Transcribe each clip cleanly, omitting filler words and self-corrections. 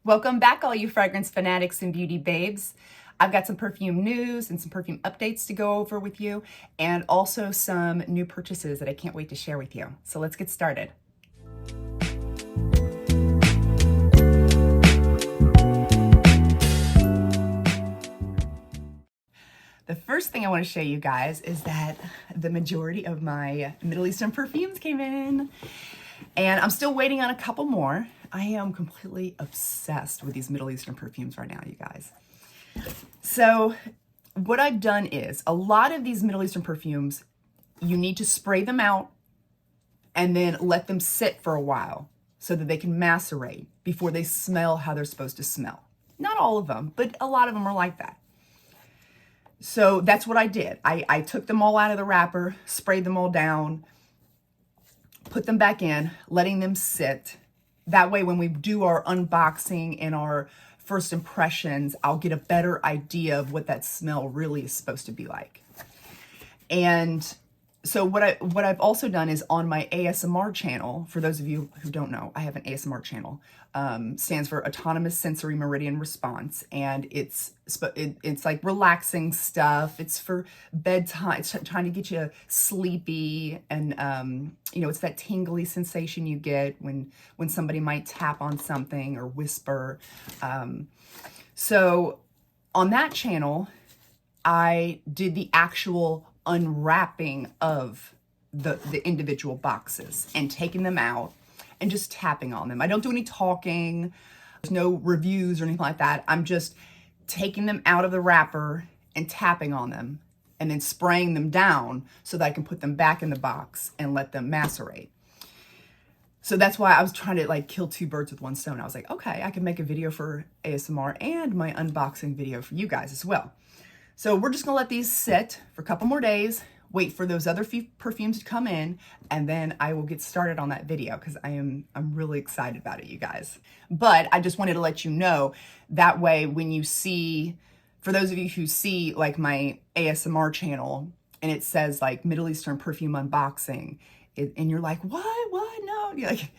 Welcome back, all you fragrance fanatics and beauty babes. I've got some perfume news and some perfume updates to go over with you, and also some new purchases that I can't wait to share with you. So let's get started. The first thing I want to show you guys is that the majority of my Middle Eastern perfumes came in, and I'm still waiting on a couple more. I am completely obsessed with these Middle Eastern perfumes right now, you guys. So what I've done is, a lot of these Middle Eastern perfumes, you need to spray them out and then let them sit for a while so that they can macerate before they smell how they're supposed to smell. Not all of them, but a lot of them are like that. So that's what I did. I took them all out of the wrapper, sprayed them all down, put them back in, letting them sit. That way, when we do our unboxing and our first impressions, I'll get a better idea of what that smell really is supposed to be like. And so what I've also done is, on my ASMR channel, for those of you who don't know, I have an ASMR channel, stands for Autonomous Sensory Meridian Response, and it's like relaxing stuff. It's for bedtime. It's trying to get you sleepy, and you know, it's that tingly sensation you get when somebody might tap on something or whisper. So on that channel, I did the actual unwrapping of the individual boxes and taking them out and just tapping on them. I don't do any talking. There's no reviews or anything like that. I'm just taking them out of the wrapper and tapping on them and then spraying them down so that I can put them back in the box and let them macerate. So that's why I was trying to like kill two birds with one stone. I was like, okay, I can make a video for ASMR and my unboxing video for you guys as well. So we're just gonna let these sit for a couple more days, wait for those other few perfumes to come in, and then I will get started on that video because I'm really excited about it, you guys. But I just wanted to let you know, that way when you see, for those of you who see like my ASMR channel and it says like Middle Eastern perfume unboxing, and you're like, what, no, you're like,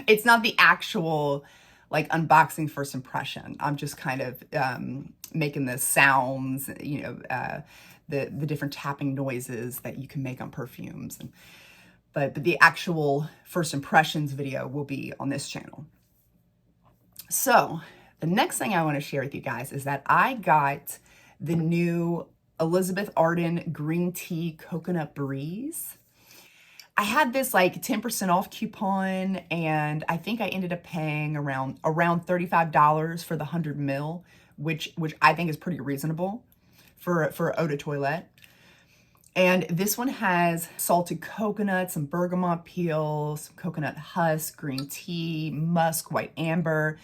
it's not the actual like unboxing first impression. I'm just kind of making the sounds, you know, the different tapping noises that you can make on perfumes. But the actual first impressions video will be on this channel. So the next thing I want to share with you guys is that I got the new Elizabeth Arden Green Tea Coconut Breeze. I had this like 10% off coupon, and I think I ended up paying around $35 for the 100 ml, which I think is pretty reasonable for eau de toilette. And this one has salted coconut, some bergamot peel, some coconut husk, green tea, musk, white amber.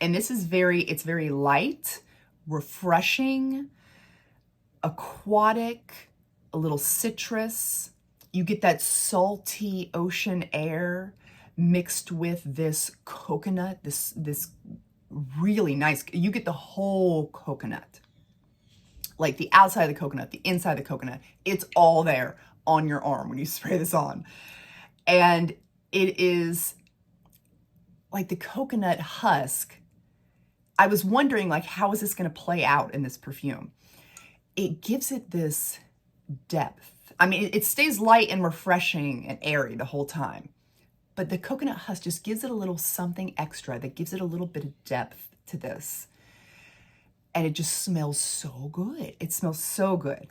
And this is it's very light, refreshing, aquatic, a little citrus. You get that salty ocean air mixed with this coconut, this really nice, you get the whole coconut. Like the outside of the coconut, the inside of the coconut, it's all there on your arm when you spray this on. And it is like the coconut husk. I was wondering, like, how is this going to play out in this perfume? It gives it this depth. I mean, it stays light and refreshing and airy the whole time, but the coconut husk just gives it a little something extra that gives it a little bit of depth to this. And it just smells so good. It smells so good.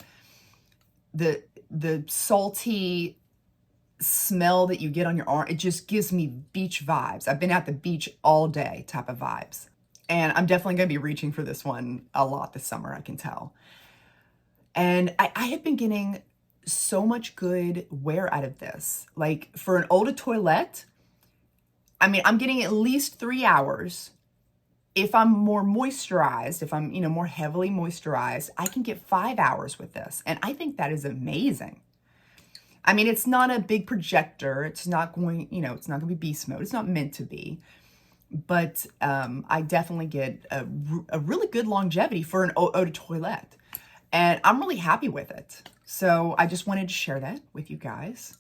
The salty smell that you get on your arm, it just gives me beach vibes. I've been at the beach all day type of vibes. And I'm definitely going to be reaching for this one a lot this summer, I can tell. And I have been getting so much good wear out of this. Like for an eau de toilette, I mean, I'm getting at least 3 hours. If I'm more moisturized, if I'm, you know, more heavily moisturized, I can get 5 hours with this. And I think that is amazing. I mean, it's not a big projector. It's not going, you know, it's not going to be beast mode. It's not meant to be. But I definitely get a really good longevity for an eau de toilette. And I'm really happy with it. So I just wanted to share that with you guys.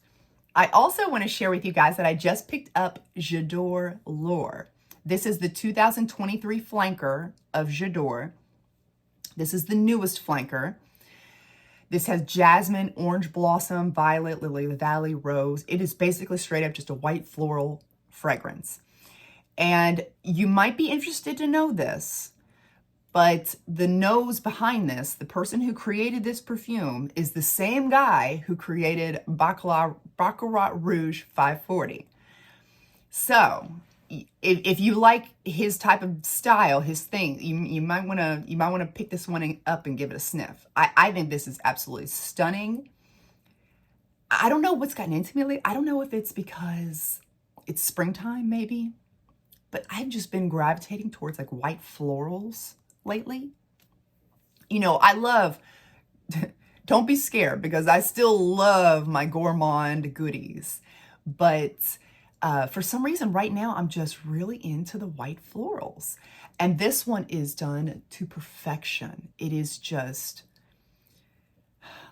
I also want to share with you guys that I just picked up J'adore L'Or. This is the 2023 flanker of J'adore. This is the newest flanker. This has jasmine, orange blossom, violet, lily of the valley, rose. It is basically straight up just a white floral fragrance. And you might be interested to know this, but the nose behind this, the person who created this perfume, is the same guy who created Baccarat Rouge 540. So if you like his type of style, his thing, you might want to pick this one up and give it a sniff. I think this is absolutely stunning. I don't know what's gotten into me lately. I don't know if it's because it's springtime, maybe, but I've just been gravitating towards like white florals lately. You know, I love, don't be scared because I still love my gourmand goodies, but for some reason right now I'm just really into the white florals, and this one is done to perfection. It is just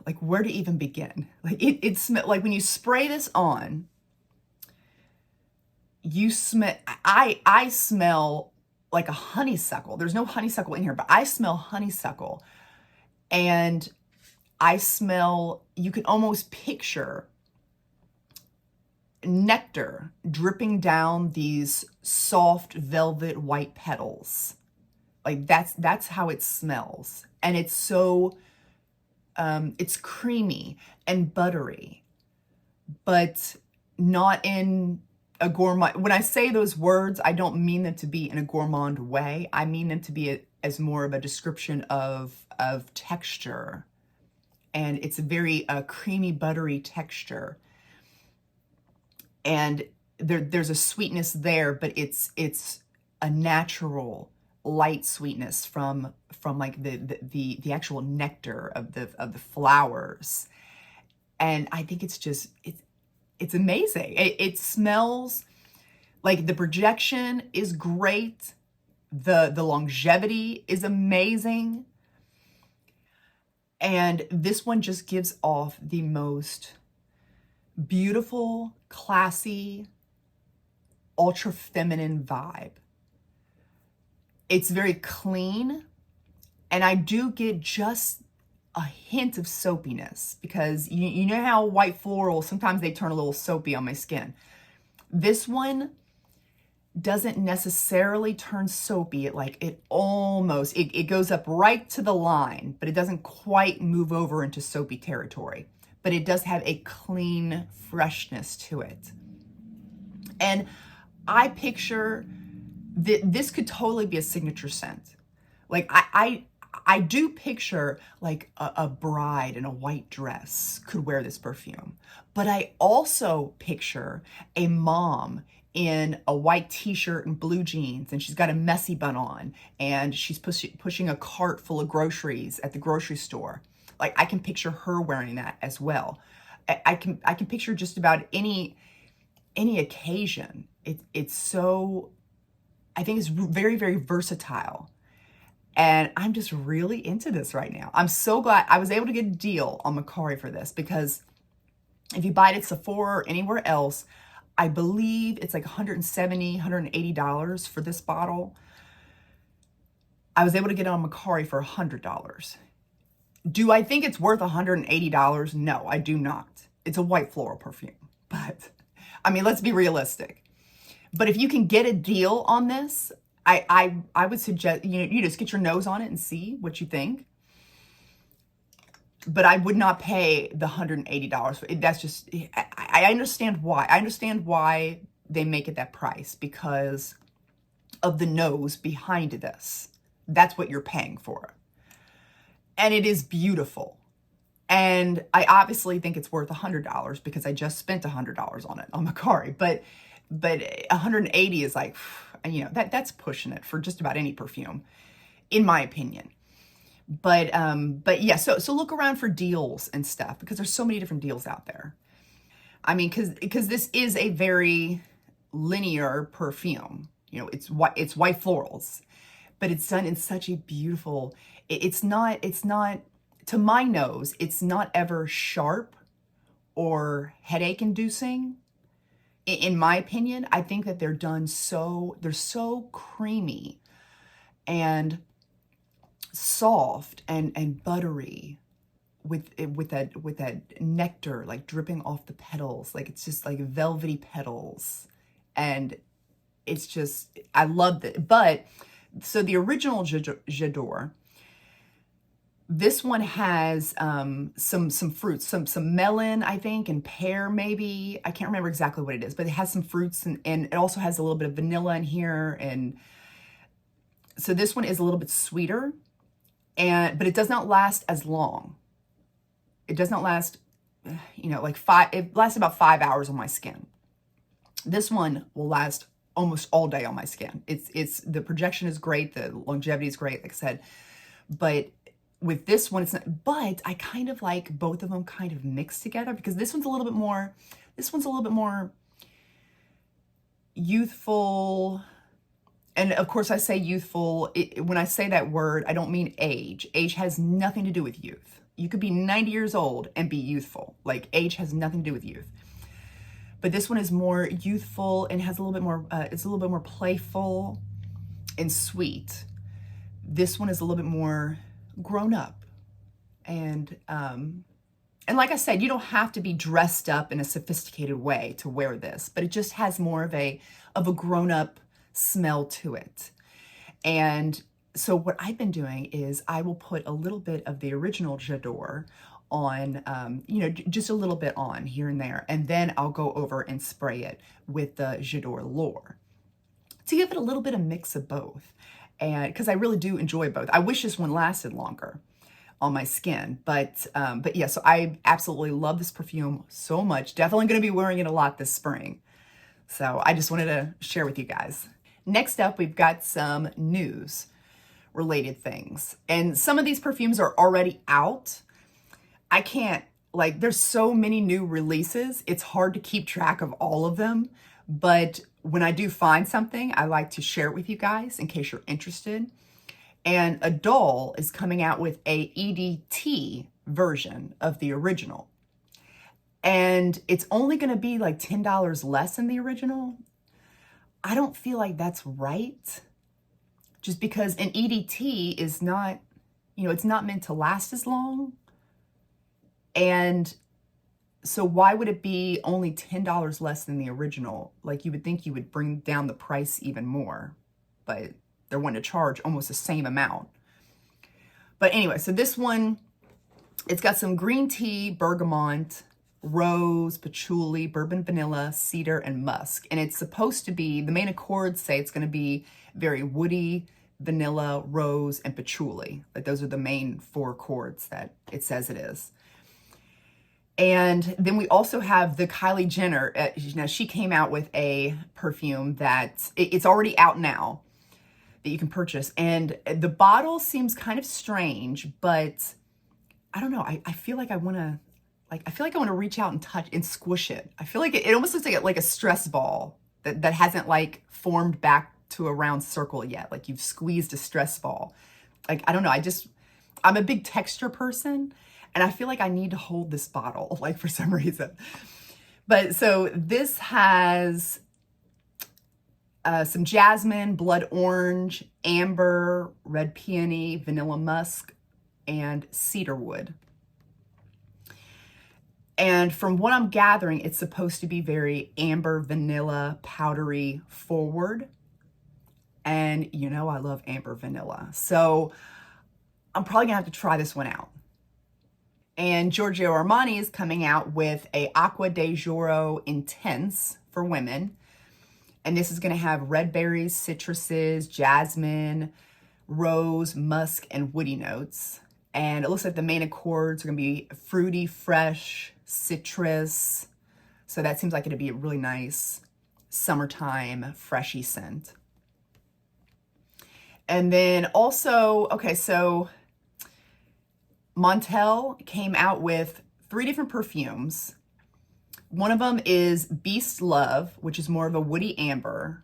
like, where to even begin? Like it smells like when you spray this on, you smell, I smell like a honeysuckle. There's no honeysuckle in here, but I smell honeysuckle, and I smell, you can almost picture nectar dripping down these soft velvet white petals. Like that's how it smells. And it's so, it's creamy and buttery, but not in a gourmand. When I say those words, I don't mean them to be in a gourmand way. I mean them to be as more of a description of texture. And it's a very creamy, buttery texture. And there's a sweetness there, but it's a natural light sweetness from like the actual nectar of the flowers. And I think it's just, it's amazing. It smells like, the projection is great. The longevity is amazing. And this one just gives off the most beautiful, classy, ultra feminine vibe. It's very clean, and I do get just a hint of soapiness, because you know how white florals, sometimes they turn a little soapy on my skin. This one doesn't necessarily turn soapy. It goes up right to the line, but it doesn't quite move over into soapy territory. But it does have a clean freshness to it. And I picture that this could totally be a signature scent. Like I do picture like a bride in a white dress could wear this perfume. But I also picture a mom in a white t-shirt and blue jeans, and she's got a messy bun on, and she's pushing a cart full of groceries at the grocery store. Like, I can picture her wearing that as well. I can picture just about any occasion. It's so, I think it's very, very versatile. And I'm just really into this right now. I'm so glad I was able to get a deal on Macari for this, because if you buy it at Sephora or anywhere else, I believe it's like $170, $180 for this bottle. I was able to get it on Macari for $100. Do I think it's worth $180? No, I do not. It's a white floral perfume. But, I mean, let's be realistic. But if you can get a deal on this, I would suggest, you just get your nose on it and see what you think. But I would not pay the $180 for it. That's just, I understand why. I understand why they make it that price, because of the nose behind this. That's what you're paying for. And it is beautiful. And I obviously think it's worth $100 because I just spent $100 on it on Macari. But 180 is like, that's pushing it for just about any perfume, in my opinion. But yeah, so look around for deals and stuff, because there's so many different deals out there. I mean, because this is a very linear perfume. It's white florals, but it's done in such a beautiful. It's not, to my nose, it's not ever sharp or headache inducing. in my opinion, I think that they're so creamy and soft and buttery with that nectar like dripping off the petals. Like it's just like velvety petals. And it's just, I loved it. But so the original J'adore, this one has some fruits, some melon, I think, and pear maybe. I can't remember exactly what it is, but it has some fruits, and it also has a little bit of vanilla in here. And so this one is a little bit sweeter, but it does not last as long. It does not last, like it lasts about 5 hours on my skin. This one will last almost all day on my skin. It's the projection is great, the longevity is great, like I said, but with this one, it's not, but I kind of like both of them kind of mixed together, because this one's a little bit more youthful. And of course I say youthful, when I say that word, I don't mean age. Age has nothing to do with youth. You could be 90 years old and be youthful. Like, age has nothing to do with youth. But this one is more youthful and has a little bit more, it's a little bit more playful and sweet. This one is a little bit more grown up. And like I said, you don't have to be dressed up in a sophisticated way to wear this, but it just has more of a grown up smell to it. And so what I've been doing is I will put a little bit of the original J'adore on, just a little bit on here and there. And then I'll go over and spray it with the J'adore L'Or to give it a little bit of mix of both. And because I really do enjoy both. I wish this one lasted longer on my skin, but yeah, so I absolutely love this perfume so much. Definitely going to be wearing it a lot this spring. So I just wanted to share with you guys. Next up, we've got some news related things. And some of these perfumes are already out. I can't, like, there's so many new releases. It's hard to keep track of all of them. But when I do find something, I like to share it with you guys in case you're interested. And Adol is coming out with a EDT version of the original. And it's only going to be like $10 less than the original. I don't feel like that's right. Just because an EDT is not, it's not meant to last as long. And so why would it be only $10 less than the original? Like, you would think you would bring down the price even more, but they're wanting to charge almost the same amount. But anyway, so this one, it's got some green tea, bergamot, rose, patchouli, bourbon vanilla, cedar, and musk. And it's supposed to be, the main accords say it's going to be very woody, vanilla, rose, and patchouli. Like, those are the main 4 accords that it says it is. And then we also have the Kylie Jenner. Now, she came out with a perfume that it's already out now that you can purchase. And the bottle seems kind of strange, but I don't know. I feel like I want to, reach out and touch and squish it. I feel like it almost looks like a stress ball that hasn't like formed back to a round circle yet. Like, you've squeezed a stress ball. Like, I don't know. I'm a big texture person, and I feel like I need to hold this bottle, like, for some reason. But so this has some jasmine, blood orange, amber, red peony, vanilla musk, and cedarwood. And from what I'm gathering, it's supposed to be very amber, vanilla, powdery forward. And I love amber vanilla. So I'm probably gonna have to try this one out. And Giorgio Armani is coming out with a Acqua di Giuro Intense for women. And this is going to have red berries, citruses, jasmine, rose, musk, and woody notes. And it looks like the main accords are going to be fruity, fresh, citrus. So that seems like it'd be a really nice summertime freshy scent. And then also, okay, so Montel came out with 3 different perfumes. One of them is Beast Love, which is more of a woody amber.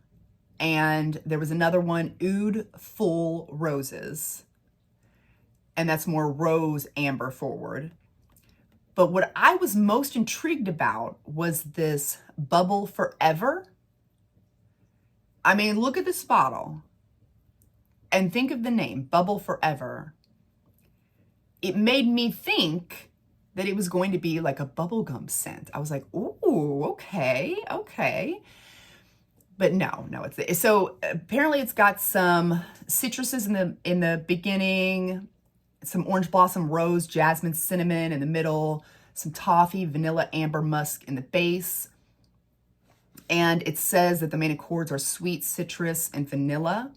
And there was another one, Oud Full Roses. And that's more rose amber forward. But what I was most intrigued about was this Bubble Forever. I mean, look at this bottle and think of the name, Bubble Forever. It made me think that it was going to be like a bubblegum scent. I was like, ooh, okay, okay. But no, it's so apparently it's got some citruses in the beginning, some orange blossom, rose, jasmine, cinnamon in the middle, some toffee, vanilla, amber, musk in the base. And it says that the main accords are sweet, citrus, and vanilla.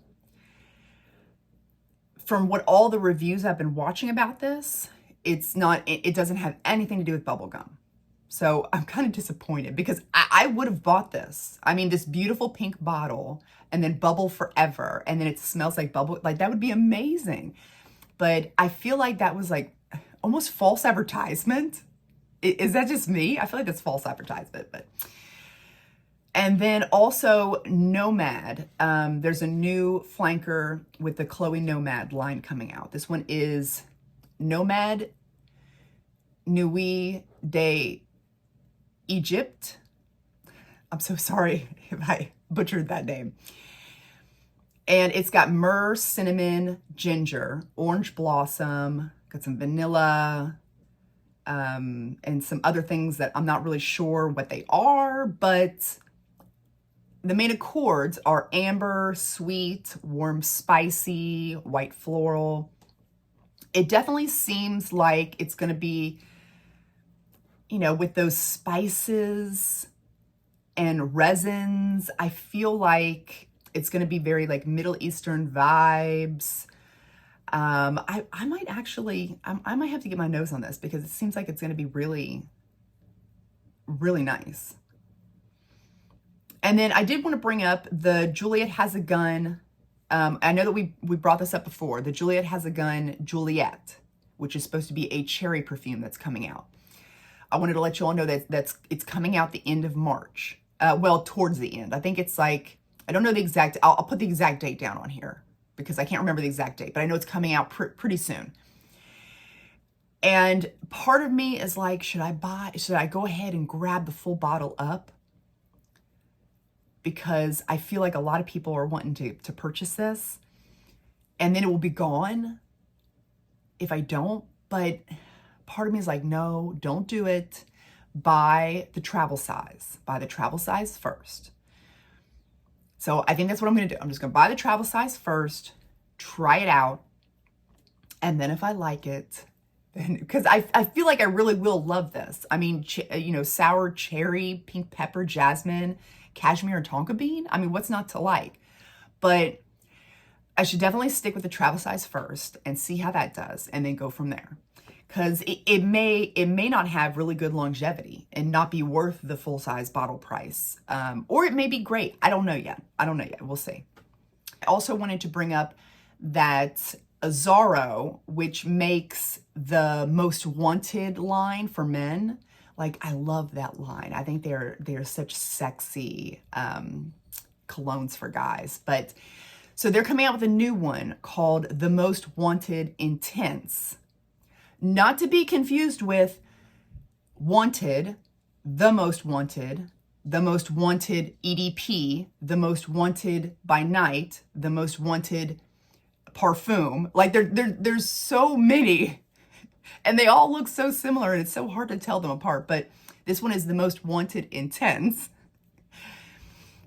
From what all the reviews I've been watching about this, it doesn't have anything to do with bubblegum. So I'm kind of disappointed because I would have bought this. I mean, this beautiful pink bottle and then Bubble Forever, and then it smells like bubble, like that would be amazing. But I feel like that was like almost false advertisement. Is that just me? I feel like that's false advertisement, but. And then also Nomad. There's a new flanker with the Chloe Nomad line coming out. This one is Nomad Nuit de Egypt. I'm so sorry if I butchered that name. And it's got myrrh, cinnamon, ginger, orange blossom, got some vanilla, and some other things that I'm not really sure what they are, but the main accords are amber, sweet, warm, spicy, white floral. It definitely seems like it's going to be, you know, with those spices and resins. I feel like it's going to be very like Middle Eastern vibes. I might actually, I might have to get my nose on this because it seems like it's going to be really, really nice. And then I did want to bring up the Juliet Has a Gun. I know that we brought this up before. The Juliet Has a Gun Juliet, which is supposed to be a cherry perfume that's coming out. I wanted to let you all know that it's coming out the end of March. Well, towards the end. I think it's like, I don't know the exact, I'll put the exact date down on here because I can't remember the exact date, but I know it's coming out pretty soon. And part of me is like, should I go ahead and grab the full bottle up? Because I feel like a lot of people are wanting to purchase this and then it will be gone if I don't. But part of me is like, no, don't do it. Buy the travel size. Buy the travel size first. So I think that's what I'm going to do. I'm just going to buy the travel size first, try it out. And then if I like it, then, because I feel like I really will love this. I mean, you know, sour cherry, pink pepper, jasmine, cashmere, and tonka bean. I mean, what's not to like? But I should definitely stick with the travel size first and see how that does and then go from there. Because it may not have really good longevity and not be worth the full size bottle price. Or it may be great. I don't know yet. We'll see. I also wanted to bring up that Azzaro, which makes the Most Wanted line for men. Like, I love that line. I think they're such sexy colognes for guys. But so they're coming out with a new one called The Most Wanted Intense. Not to be confused with Wanted, The Most Wanted, The Most Wanted EDP, The Most Wanted by Night, The Most Wanted Perfume. Like there's so many. And they all look so similar and it's so hard to tell them apart. But this one is The Most Wanted Intense.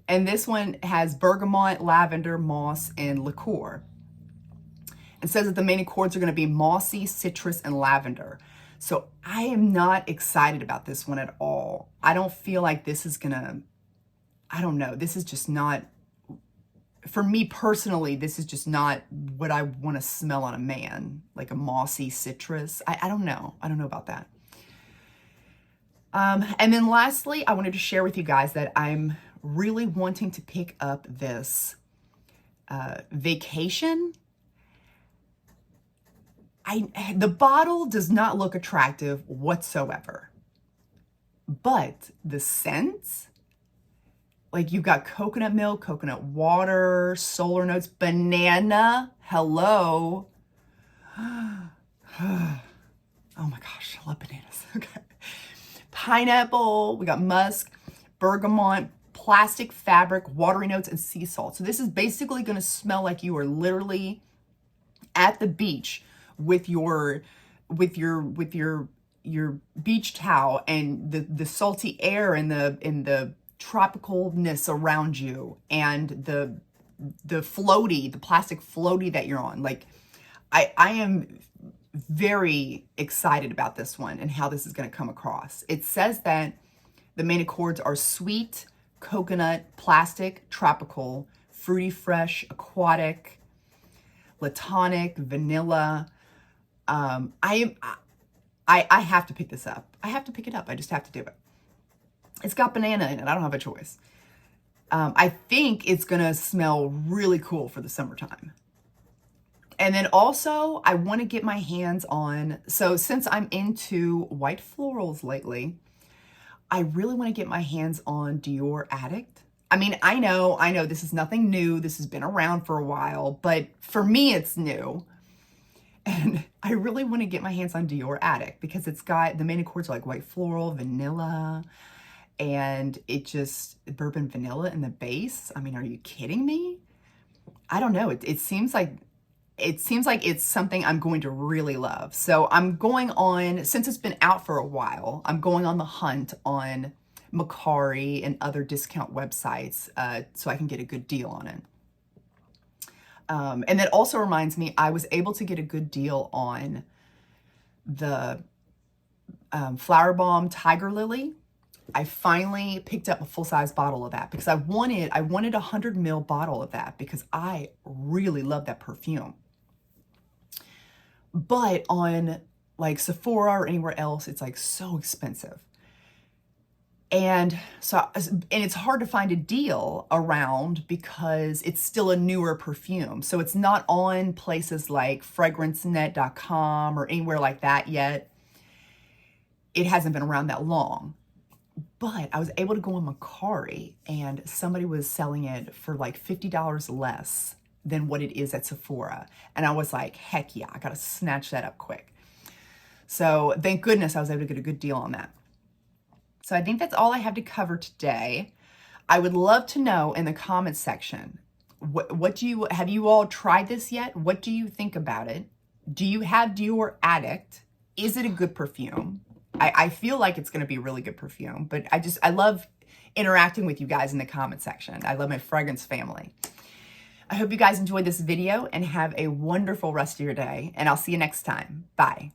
And this one has bergamot, lavender, moss, and liqueur. It says that the main accords are going to be mossy, citrus, and lavender. So I am not excited about this one at all. I don't feel like this is going to, I don't know. This is just not, for me personally, this is just not what I want to smell on a man, like a mossy citrus. I don't know. I don't know about that. And then lastly, I wanted to share with you guys that I'm really wanting to pick up this Vacation. The bottle does not look attractive whatsoever, but the scents, like you've got coconut milk, coconut water, solar notes, banana, hello. Oh my gosh, I love bananas. Okay. pineapple, we got musk, bergamot, plastic fabric, watery notes, and sea salt. So this is basically going to smell like you are literally at the beach with your beach towel and the salty air and the tropicalness around you and the plastic floaty that you're on. Like I am very excited about this one and how this is going to come across. It says that the main accords are sweet, coconut, plastic, tropical, fruity, fresh, aquatic, latonic, vanilla. I have to pick this up. I have to pick it up. I just have to do it. It's got banana in it. I don't have a choice. I think it's going to smell really cool for the summertime. And then also, I want to get my hands on, so since I'm into white florals lately, I really want to get my hands on Dior Addict. I mean, I know this is nothing new. This has been around for a while, but for me, it's new. And I really want to get my hands on Dior Addict because it's got, the main accords are like white floral, vanilla, and it just, bourbon vanilla in the base. I mean, are you kidding me? I don't know. It seems like it's something I'm going to really love. So I'm going on, since it's been out for a while, I'm going on the hunt on Macari and other discount websites so I can get a good deal on it. And that also reminds me, I was able to get a good deal on the Flower Bomb Tiger Lily. I finally picked up a full-size bottle of that because I wanted a 100 ml bottle of that because I really love that perfume. But on like Sephora or anywhere else, it's like so expensive. And so, and it's hard to find a deal around because it's still a newer perfume. So it's not on places like fragrancenet.com or anywhere like that yet. It hasn't been around that long. But I was able to go on Macari and somebody was selling it for like $50 less than what it is at Sephora. And I was like, heck yeah, I gotta snatch that up quick. So thank goodness I was able to get a good deal on that. So I think that's all I have to cover today. I would love to know in the comments section, have you all tried this yet? What do you think about it? Do you have Dior Addict? Is it a good perfume? I feel like it's gonna be a really good perfume, but I love interacting with you guys in the comment section. I love my fragrance family. I hope you guys enjoyed this video and have a wonderful rest of your day, and I'll see you next time. Bye.